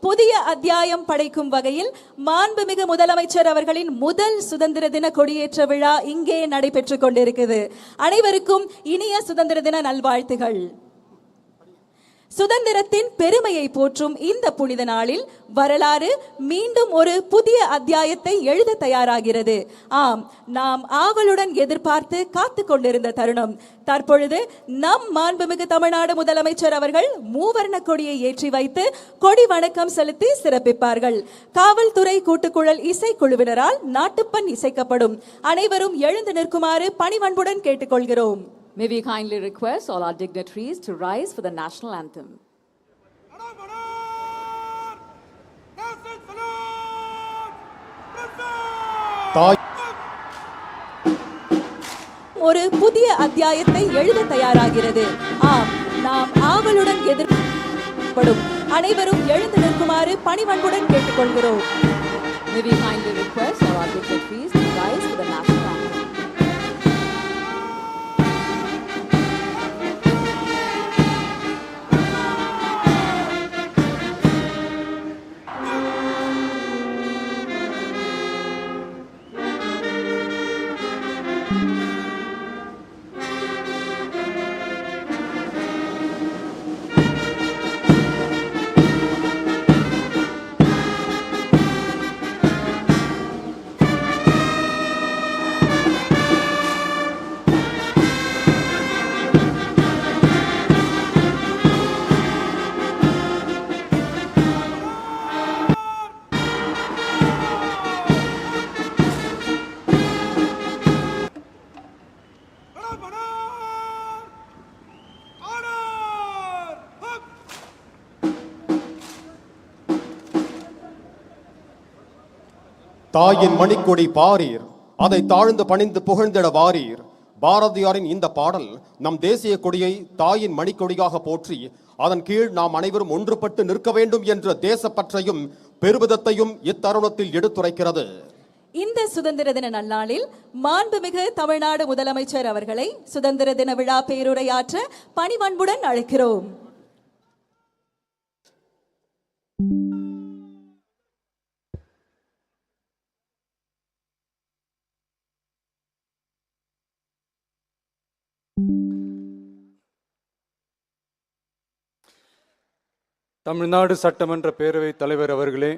புதிய அத்தியாயம் படைக்கும் வகையில் மாண்புமிகு முதலமைச்சர் அவர்களின் முதல் சுதந்திர தின கொடியேற்ற விழா இங்கே நடைபெற்றுக் கொண்டிருக்கிறது. அனைவருக்கும் இனிய சுதந்திர தின நல்வாழ்த்துகள். சுதந்திரத்தின் பெருமையை போற்றும் இந்த புனித நாளில் வரலாறு மீண்டும் ஒரு புதிய அத்தியாயத்தை எழுத தயாராகிறது. ஆம், நாம் ஆவலுடன் எதிர்பார்த்து காத்து கொண்டிருந்த தருணம் தற்பொழுது நம் மாண்புமிகு தமிழ்நாடு முதலமைச்சர் அவர்கள் மூவர்ண கொடியை ஏற்றி வைத்து கொடி வணக்கம் செலுத்தி சிறப்பிப்பார்கள். காவல்துறை கூட்டுக்குழல் இசைக்குழுவினரால் நாட்டுப்பண் இசைக்கப்படும். அனைவரும் எழுந்து நிற்குமாறு பணிவன்புடன் கேட்டுக்கொள்கிறோம். May we kindly request all our dignitaries to rise for the national anthem. ஒரு புதிய அத்தியாயத்தை எழுத தயாராகிறது. ஆம், நாம் ஆவலுடன் எதிர்பார்க்கப்படும். அனைவரும் எழுந்து நிற்குமாறு பணிவன்புடன் கேட்டுக்கொள்கிறோம். May we kindly request all our dignitaries to rise for the national anthem. தாயின் மணிக்கொடி பாரீர், அதை தாழ்ந்து பணிந்து புகழ்ந்திட வாரீர். பாரதியாரின் இந்த பாடல் நம் தேசிய கொடியை தாயின் மணிக்கொடியாக போற்றி அதன் கீழ் நாம் அனைவரும் ஒன்றுபட்டு நிற்க வேண்டும் என்ற தேசப்பற்றையும் பெருமிதத்தையும் இத்தருணத்தில் எடுத்துரைக்கிறது. இந்த சுதந்திர தின நன்னாளில் மாண்புமிகு தமிழ்நாடு முதலமைச்சர் அவர்களை சுதந்திர தின விழா பேருரையாற்ற பணிவன்புடன் அழைக்கிறோம். தமிழ்நாடு சட்டமன்ற பேரவைத் தலைவர் அவர்களே,